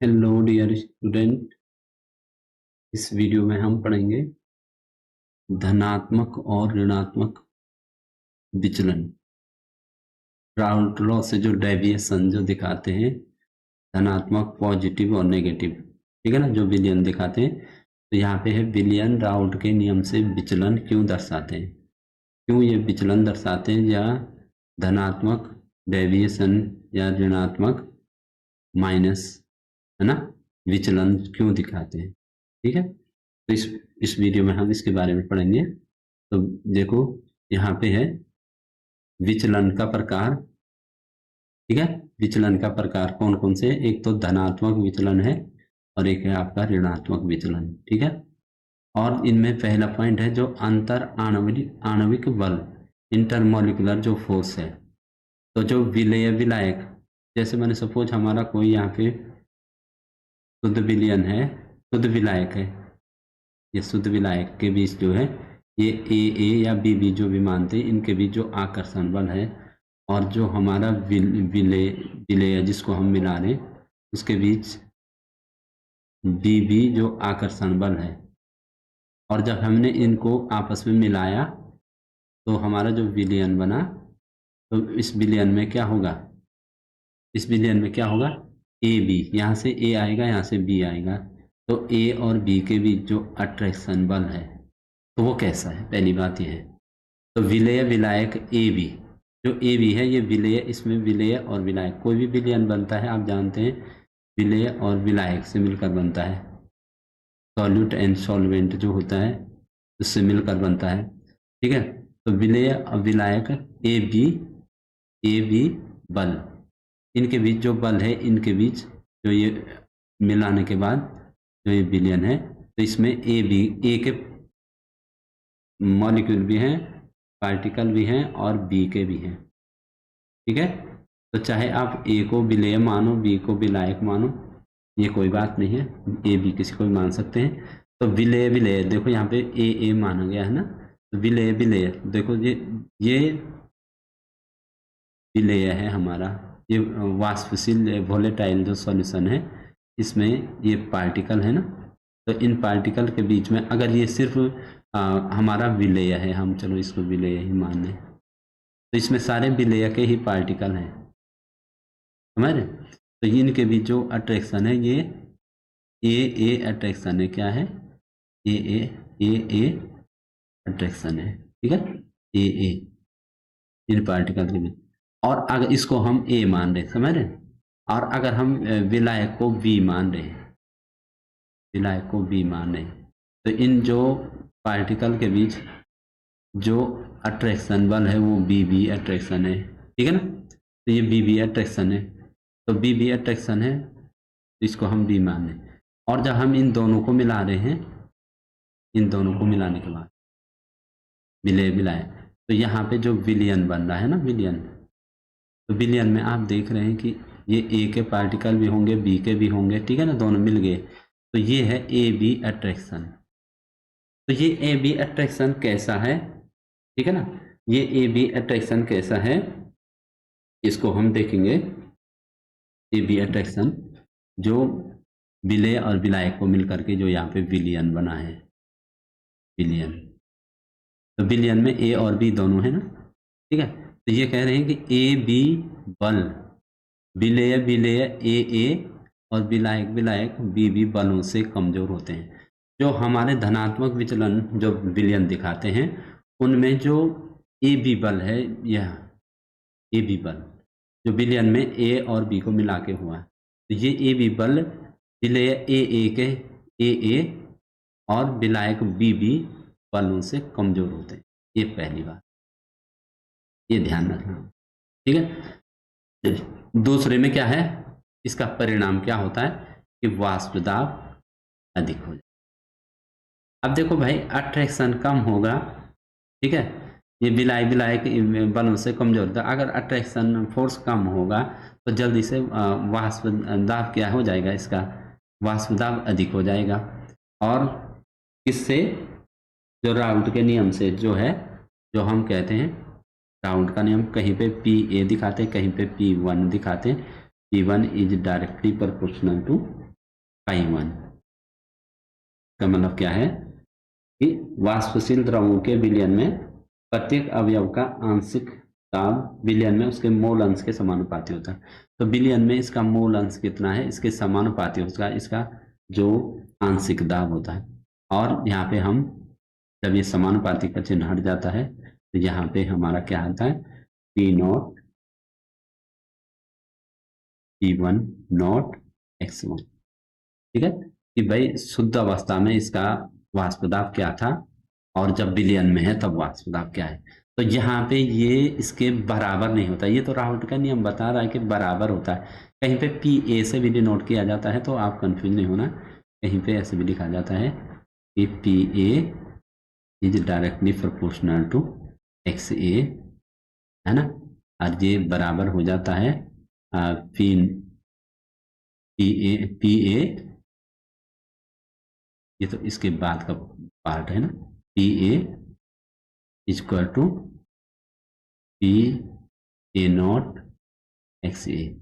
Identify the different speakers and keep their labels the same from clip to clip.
Speaker 1: Hello dear student, इस video में हम पढ़ेंगे धनात्मक और ऋणात्मक विचलन। राउल्ट लॉ से जो डेविएशन जो दिखाते हैं, धनात्मक, पॉजिटिव और नेगेटिव, ठीक है ना, जो विलयन दिखाते हैं। तो यहाँ पे है विलयन राउल्ट के नियम से विचलन क्यों दर्शाते हैं, क्यों ये विचलन दर्शाते हैं, या धनात्मक डेविएशन या ऋणात्मक माइनस, है ना, विचलन क्यों दिखाते हैं। ठीक है, तो इस वीडियो में हम इसके बारे में पढ़ेंगे। तो देखो, यहाँ पे है विचलन का प्रकार। ठीक है, विचलन का प्रकार कौन कौन से, एक तो धनात्मक विचलन है और एक है आपका ऋणात्मक विचलन। ठीक है, और इनमें पहला पॉइंट है जो अंतर आणविक बल, इंटरमोलिकुलर जो फोर्स है। तो जो विलेय विलायक, जैसे मैंने सपोज हमारा कोई यहाँ पे शुद्ध विलयन है, शुद्ध विलायक है, ये शुद्ध विलायक के बीच जो है ये ए या बी जो भी मानते हैं, इनके बीच जो आकर्षण बल है, और जो हमारा विलेय जिसको हम मिला रहे उसके बीच बी जो आकर्षण बल है। और जब हमने इनको आपस में मिलाया तो हमारा जो विलयन बना, तो इस विलयन में क्या होगा, इस विलयन में क्या होगा, ए बी, यहाँ से ए आएगा, यहाँ से बी आएगा, तो ए और बी के बीच जो अट्रैक्शन बल है तो वो कैसा है, पहली बात यह है। तो विलेय विलायक ए बी, जो ए बी है ये विलेय, इसमें विलेय और विलायक, कोई भी विलयन बनता है आप जानते हैं विलेय और विलायक से मिलकर बनता है। सॉल्यूट एंड सॉल्वेंट जो होता है उससे मिलकर बनता है। ठीक है, तो विलेय और विलायक ए बी बल, इनके बीच जो बल है, इनके बीच जो ये मिलाने के बाद जो ये विलयन है, तो इसमें ए के मॉलिक्यूल भी हैं, पार्टिकल भी हैं और बी के भी हैं। ठीक है, तो चाहे आप ए को विलेय मानो, बी को विलायक मानो, ये कोई बात नहीं है, ए बी किसी को भी मान सकते हैं। तो विलेय विलेय देखो, यहाँ पे ए माना गया है ना, तो विलेय विलेय देखो, ये विलेय है हमारा, ये वाष्पशील वोलेटाइल जो सॉल्यूशन है, इसमें ये पार्टिकल है ना, तो इन पार्टिकल के बीच में अगर ये सिर्फ हमारा विलेय है, हम चलो इसको विलेय ही मान लें, तो इसमें सारे विलेय के ही पार्टिकल हैं हमारे, तो इनके बीच जो अट्रैक्शन है ये ए अट्रैक्शन है, क्या है, ए अट्रैक्शन है। ठीक है, ए इन पार्टिकल के बीच, और अगर इसको हम ए मान रहे, समझ रहे, और अगर हम विलायक को बी मान रहे, विलायक को बी मान रहे, तो इन जो पार्टिकल के बीच जो अट्रैक्शन बल है वो बी अट्रैक्शन है। ठीक है ना, तो ये बी अट्रैक्शन है, तो बी अट्रैक्शन है, तो इसको हम बी मान लें। और जब हम इन दोनों को मिला रहे हैं, इन दोनों को मिलाने के बाद विलेय विलायक, तो यहाँ पे जो विलयन बन रहा है ना, विलयन, तो विलयन में आप देख रहे हैं कि ये ए के पार्टिकल भी होंगे, बी के भी होंगे, ठीक है ना, दोनों मिल गए, तो ये है ए बी अट्रैक्शन। तो ये ए बी अट्रैक्शन कैसा है, ठीक है ना, ये ए बी अट्रैक्शन कैसा है, इसको हम देखेंगे। ए बी अट्रैक्शन जो विलेय और विलायक को मिलकर के जो यहाँ पे विलयन बना है, विलयन, तो विलयन में ए और बी दोनों है ना। ठीक है, तो ये कह रहे हैं कि ए बी बल, विलेय विलेय ए और विलायक विलायक बी बलों से कमजोर होते हैं। जो हमारे धनात्मक विचलन जो विलयन दिखाते हैं उनमें जो ए बी बल है, यह ए बी बल जो विलयन में ए और बी को मिला के हुआ है, तो ये ए बी बल विलेय ए के ए और विलायक बी बलों से कमजोर होते हैं। ये पहली बात, ये ध्यान रखना। ठीक है, दूसरे में क्या है, इसका परिणाम क्या होता है कि वाष्प दाब अधिक हो जाए। अब देखो भाई, अट्रैक्शन कम होगा, ठीक है, ये विलायक बलों से कमजोर होता है, अगर अट्रैक्शन फोर्स कम होगा तो जल्दी से वाष्प दाब क्या हो जाएगा, इसका वाष्प दाब अधिक हो जाएगा। और इससे जो राउल्ट के नियम से जो है, जो हम कहते हैं राउल्ट का नियम, कहीं पे पी ए दिखाते हैं, कहीं पे P1 दिखाते हैं, P1 is directly proportional to I1। का मतलब क्या है कि वाष्पशील द्रवों के विलयन में प्रत्येक अवयव का आंशिक दाब विलयन में उसके मोल अंश के समानुपाती होता है। तो विलयन में इसका मोल अंश कितना है, इसके समानुपाती होता है इसका जो आंशिक दाब होता है। और यहाँ पे हम जब ये समानुपाती का चिन्ह हट जाता है तो यहाँ पे हमारा क्या आता है, P0 P1 नॉट X1। ठीक है कि भाई शुद्ध अवस्था में इसका वाष्प दाब क्या था और जब विलयन में है तब वाष्प दाब क्या है। तो यहाँ पे ये इसके बराबर नहीं होता, ये तो राउल्ट का नियम बता रहा है कि बराबर होता है। कहीं पे पी ए से भी डिनोट किया जाता है तो आप कंफ्यूज नहीं होना, कहीं पे ऐसे भी लिखा जाता है कि P A is directly proportional to X A, है ना। और ये बराबर हो जाता है पी ए ये तो इसके बाद का पार्ट है ना, P A equal to P A naught X A.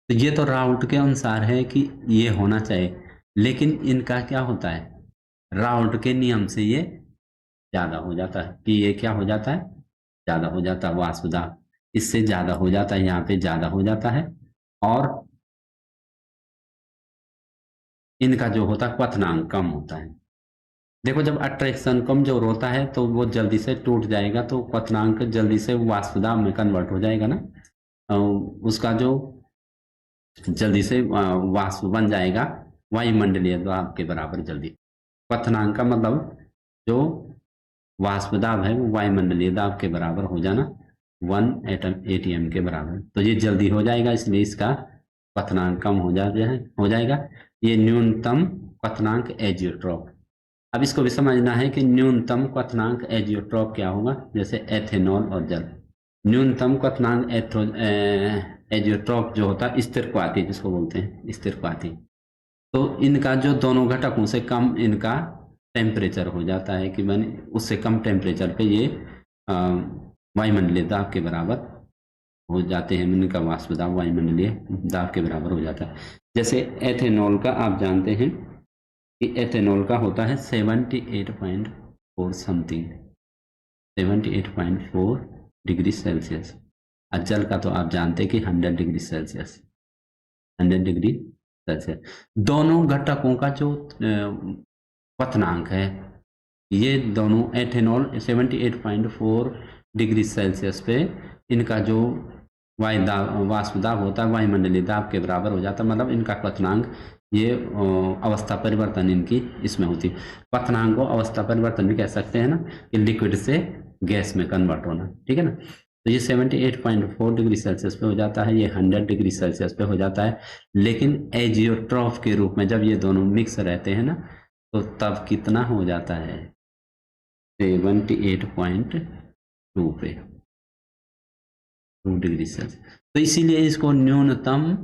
Speaker 1: तो ये तो राउल्ट के अनुसार है कि ये होना चाहिए, लेकिन इनका क्या होता है, राउल्ट के नियम से ये ज्यादा हो जाता है। पी ए क्या हो जाता है, ज्यादा हो जाता है, वाष्प दाब इससे ज्यादा हो जाता है, यहाँ पे ज्यादा हो जाता है। और इनका जो होता है क्वथनांक कम होता है। देखो जब अट्रैक्शन कमजोर होता है तो वो जल्दी से टूट जाएगा, तो क्वथनांक जल्दी से वाष्प दाब में कन्वर्ट हो जाएगा ना, उसका जो जल्दी से वाष्प बन जाएगा वायुमंडलीय दाब के बराबर जल्दी। क्वथनांक का मतलब जो वाष्प दाब है वो वायुमंडलीय दाब के बराबर हो जाना, 1 atm के बराबर। तो ये जल्दी हो जाएगा, इसलिए इसका क्वथनांक कम हो जाएगा। ये न्यूनतम क्वथनांक एजियोट्रॉप। अब इसको भी समझना है कि न्यूनतम क्वथनांक एजियोट्रॉप क्या होगा, जैसे एथेनॉल और जल। न्यूनतम क्वथनांक एजियोट्रॉप जो होता है स्थिरक्वाती, जिसको बोलते हैं स्थिरक्वाती। तो इनका जो दोनों घटकों से कम इनका टेम्परेचर हो जाता है कि मैंने उससे कम टेम्परेचर पे ये वायुमंडलीय दाब के बराबर हो जाते हैं, इनका वाष्प दाब वायुमंडलीय दाब के बराबर हो जाता है। जैसे एथेनॉल का आप जानते हैं कि एथेनॉल का होता है 78.4 समथिंग, 78.4 डिग्री सेल्सियस। और जल का तो आप जानते हैं कि 100 डिग्री सेल्सियस, 100 डिग्री सेल्सियस। दोनों घटकों का जो क्वथनांक है, ये दोनों एथेनॉल 78.4 डिग्री सेल्सियस पे इनका जो वाष्प दाब होता है वायुमंडलीय दाब के बराबर हो जाता है। मतलब इनका क्वथनांक ये अवस्था परिवर्तन इनकी इसमें होती है। क्वथनांक को अवस्था परिवर्तन भी कह सकते हैं ना, कि लिक्विड से गैस में कन्वर्ट होना। ठीक है ना। तो ये 78.4 डिग्री सेल्सियस पे हो जाता है, ये 100 डिग्री सेल्सियस पे हो जाता है। लेकिन एजियोट्रॉफ के रूप में जब ये दोनों मिक्स रहते हैं ना, तो तब कितना हो जाता है, 78.2 पे 2 डिग्री सेल्सियस। तो इसीलिए इसको न्यूनतम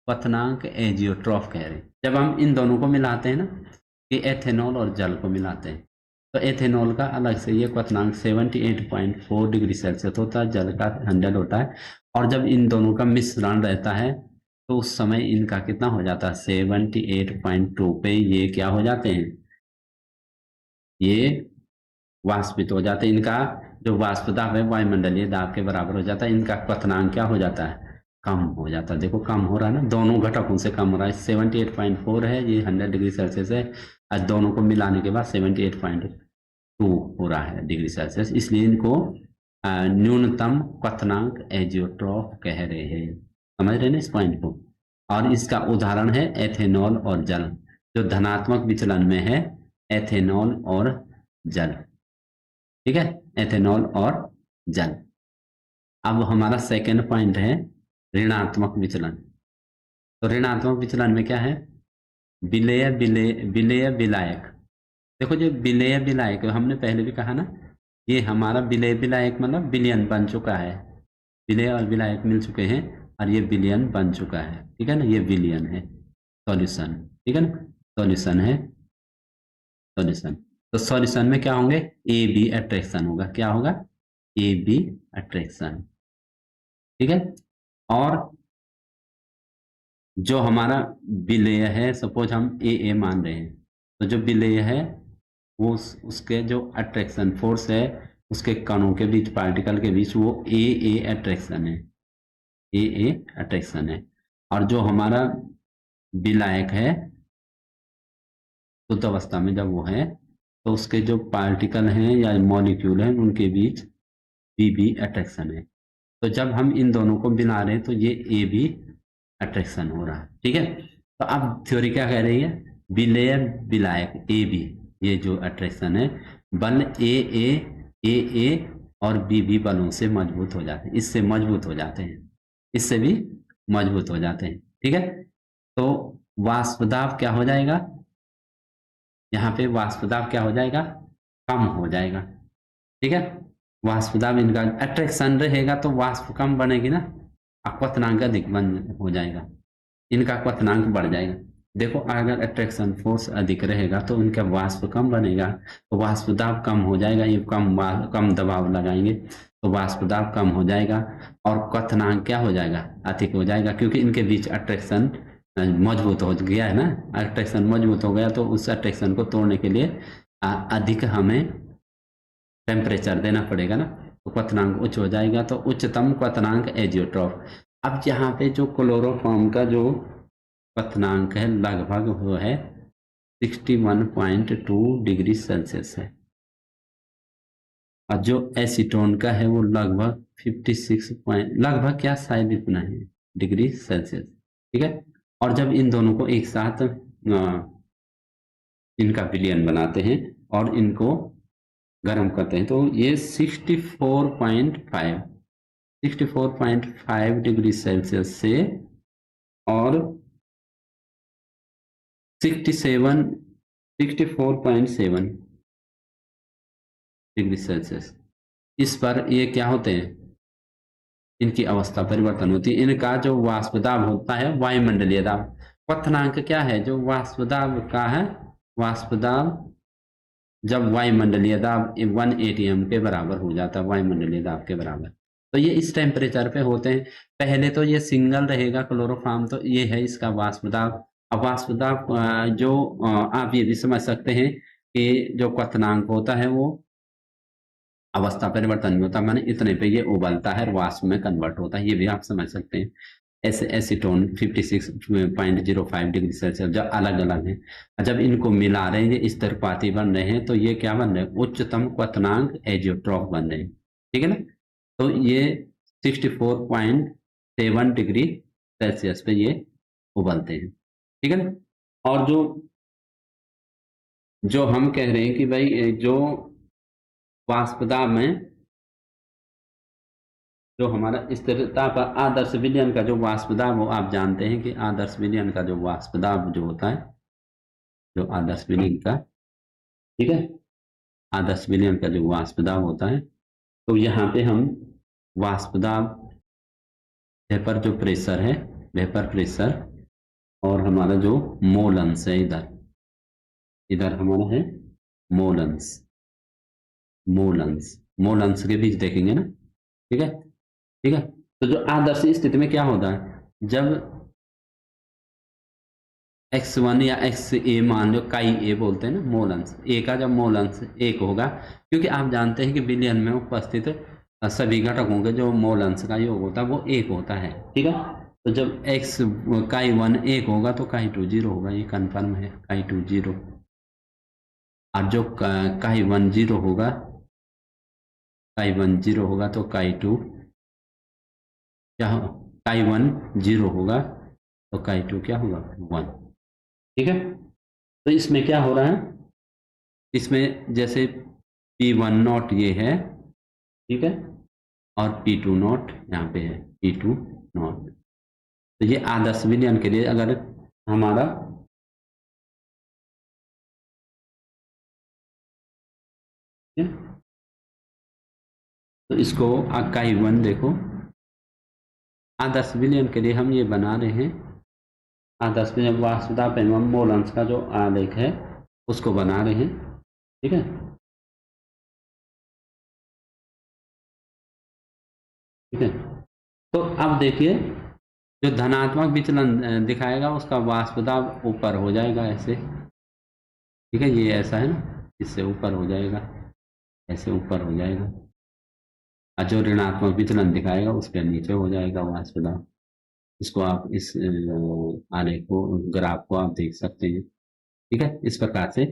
Speaker 1: क्वथनांक एजियोट्रॉफ कह रहे हैं। जब हम इन दोनों को मिलाते हैं ना, कि एथेनॉल और जल को मिलाते हैं, तो एथेनॉल का अलग से ये क्वथनांक 78.4 डिग्री सेल्सियस होता है, जल का 100 होता है। और जब इन दोनों का मिश्रण रहता है तो उस समय इनका कितना हो जाता है, 78.2 पे ये क्या हो जाते हैं, ये वाष्पित हो जाते हैं। इनका जो वाष्प दाब है वायुमंडलीय दाब के बराबर हो जाता है। इनका क्वथनांक क्या हो जाता है, कम हो जाता है। देखो कम हो रहा है ना, दोनों घटकों से कम हो रहा है। 78.4 है, ये 100 डिग्री सेल्सियस है, आज दोनों को मिलाने के बाद 78.2 हो रहा है डिग्री सेल्सियस। इसलिए इनको न्यूनतम क्वथनांक एजियोट्रॉफ कह रहे हैं। समझ रहे ना इस पॉइंट को। और इसका उदाहरण है एथेनॉल और जल, जो धनात्मक विचलन में है, एथेनॉल और जल। ठीक है, एथेनॉल और जल। अब हमारा सेकेंड पॉइंट है ऋणात्मक विचलन। तो ऋणात्मक विचलन में क्या है, विलेय विलेय विलायक। देखो जो विलेय विलायक हमने पहले भी कहा ना, ये हमारा विलेय विलायक मतलब विलयन बन चुका है, विलेय और विलायक मिल चुके हैं और ये विलयन बन चुका है। ठीक है ना, ये विलयन है, सॉल्यूशन। ठीक है ना, सॉल्यूशन है, सॉल्यूशन। तो सॉल्यूशन में क्या होंगे, ए बी अट्रैक्शन होगा। क्या होगा, ए बी अट्रैक्शन। ठीक है। और जो हमारा विलेय है, सपोज हम ए मान रहे हैं, तो जो विलेय है वो उसके जो अट्रैक्शन फोर्स है उसके कणों के बीच, पार्टिकल के बीच, वो ए अट्रैक्शन है, ए अट्रैक्शन है। और जो हमारा विलायक है शुद्ध अवस्था में जब वो है, तो उसके जो पार्टिकल हैं या मॉलिक्यूल हैं उनके बीच बी अट्रैक्शन है। तो जब हम इन दोनों को मिला रहे हैं तो ये ए भी अट्रैक्शन हो रहा है। ठीक है, तो अब थ्योरी क्या कह रही है, विलेय विलायक ए बी, ये जो अट्रैक्शन है, बल ए और बी बलों से मजबूत हो जाते हैं, इससे मजबूत हो जाते हैं, इससे भी मजबूत हो जाते हैं। ठीक है, तो वाष्प दाब क्या हो जाएगा, यहाँ पे वाष्प दाब क्या हो जाएगा, कम हो जाएगा। ठीक है, वाष्प दाब, इनका अट्रैक्शन रहेगा तो वाष्प कम बनेगी ना, और क्वथनांक अधिक बन हो जाएगा, इनका क्वथनांक बढ़ जाएगा। देखो अगर अट्रैक्शन फोर्स अधिक रहेगा तो इनका वाष्प कम बनेगा, तो वाष्प दाब कम हो जाएगा, ये कम दबाव लगाएंगे तो वाष्प दाब कम हो जाएगा, और क्वथनांक क्या हो जाएगा, अधिक हो जाएगा, क्योंकि इनके बीच अट्रैक्शन मजबूत हो गया है ना, अट्रैक्शन मजबूत हो गया, तो उस अट्रैक्शन को तोड़ने के लिए अधिक हमें टेम्परेचर देना पड़ेगा ना, तो क्वथनांक उच्च हो जाएगा, तो उच्चतम क्वथनांक एजियोट्रॉफ। अब यहाँ पे जो क्लोरोफॉर्म का जो क्वथनांक है लगभग वो है 61.2 डिग्री सेल्सियस है, और जो एसीटोन का है वो लगभग 56 पॉइंट, लगभग क्या शायद इतना है डिग्री सेल्सियस। ठीक है, और जब इन दोनों को एक साथ इनका विलयन बनाते हैं और इनको गर्म करते हैं, तो ये 64.5 डिग्री सेल्सियस से और 64.7 डिग्री सेल्सियस, इस पर ये क्या होते हैं, इनकी अवस्था परिवर्तन होती है। इनका जो वाष्प दाब होता है वायुमंडलीय दाब, क्वथनांक क्या है जो वाष्प दाब का है, वाष्प दाब जब वायुमंडलीय दाब 1 atm के बराबर हो जाता है, वायुमंडलीय दाब के बराबर, तो ये इस टेम्परेचर पे होते हैं। पहले तो ये सिंगल रहेगा क्लोरोफॉर्म, तो ये है इसका वाष्प दाब। अब वाष्प दाब जो आप ये भी समझ सकते हैं कि जो क्वथनांक होता है वो अवस्था परिवर्तन में होता है, माने इतने पे ये उबलता है और वाष्प में कन्वर्ट होता है, ये भी आप समझ सकते हैं। ऐसे एसीटोन 56.05 डिग्री सेल्सियस जब अलग अलग हैं, जब इनको मिला रहे हैं ये स्थिरपाती बन रहे हैं, तो ये क्या बन रहे हैं, उच्चतम क्वथनांक एजियोट्रॉफ बन रहे हैं। ठीक है ना, तो ये 64.7 डिग्री सेल्सियस पे ये उबलते हैं। ठीक है ना, और जो जो हम कह रहे हैं कि भाई जो वाष्प दाब में जो हमारा स्थिरता पर आदर्श विलयन का जो वाष्प दाब, वो आप जानते हैं कि आदर्श विलयन का जो वाष्प दाब जो होता है, जो आदर्श विलयन का, ठीक है, आदर्श विलयन का जो वाष्प दाब होता है, तो यहाँ पे हम वाष्प दाब, वेपर जो प्रेशर है, वेपर प्रेशर, और हमारा जो मोलंस है, इधर इधर हमारा है मोलंस, मोलंस मोलंस के बीच देखेंगे ना। ठीक है, ठीक है, तो जो आदर्श स्थिति में क्या होता है, जब x1 या एक्स ए मान लो, काई ए बोलते हैं ना, मोलंस ए का जब मोलंस एक होगा, क्योंकि आप जानते हैं कि विलयन में उपस्थित सभी घटकों के जो मोलंस का योग होता है वो एक होता है। ठीक है, तो जब x काई 1 एक होगा तो काई 2 0 होगा, ये कन्फर्म है, काई 2 0, और जो काई 1 0 होगा, काई 1 0 होगा तो काई 2 क्या हो, काई 1 0 होगा तो काई 2 क्या होगा, 1। ठीक है, तो इसमें क्या हो रहा है, इसमें जैसे P1 नॉट ये है, ठीक है, और P2 नॉट यहाँ पे है, P2 नॉट, तो ये आदर्श विलयन के लिए अगर हमारा तो इसको काई 1 देखो, आदर्श विलयन के लिए हम ये बना रहे हैं, आदर्श विलयन वाष्प दाब एवं मोलंस का जो आलेख है उसको बना रहे हैं। ठीक है, ठीक है, तो अब देखिए जो धनात्मक विचलन दिखाएगा उसका वाष्प दाब ऊपर हो जाएगा ऐसे, ठीक है, ये ऐसा है ना, इससे ऊपर हो जाएगा, ऐसे ऊपर हो जाएगा, और जो ऋणात्मक विचलन दिखाएगा उसके नीचे हो जाएगा वाष्प दाब। इसको आप इस आरेख को, ग्राफ को आप देख सकते हैं, ठीक है, इस प्रकार से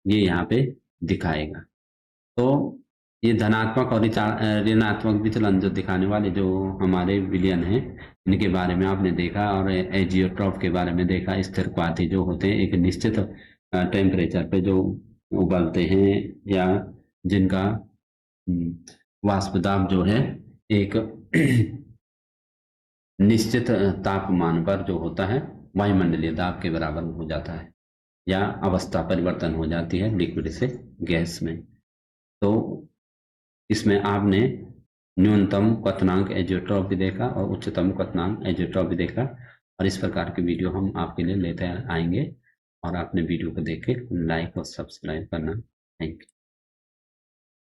Speaker 1: ये यहाँ पे दिखाएगा। तो ये धनात्मक और ऋणात्मक विचलन जो दिखाने वाले जो हमारे विलयन हैं, इनके बारे में आपने देखा, और एजियोट्रॉप के बारे में देखा। स्थिरपाती जो होते हैं एक निश्चित टेम्परेचर पे जो उबलते हैं, या जिनका वाष्प दाब जो है एक निश्चित तापमान पर जो होता है वायुमंडलीय दाब के बराबर हो जाता है, या अवस्था परिवर्तन हो जाती है लिक्विड से गैस में। तो इसमें आपने न्यूनतम क्वथनांक एजियोट्रॉप भी देखा और उच्चतम क्वथनांक एजियोट्रॉप भी देखा, और इस प्रकार की वीडियो हम आपके लिए लेते आएंगे। और आपने वीडियो को देख के लाइक और सब्सक्राइब करना। Thank you.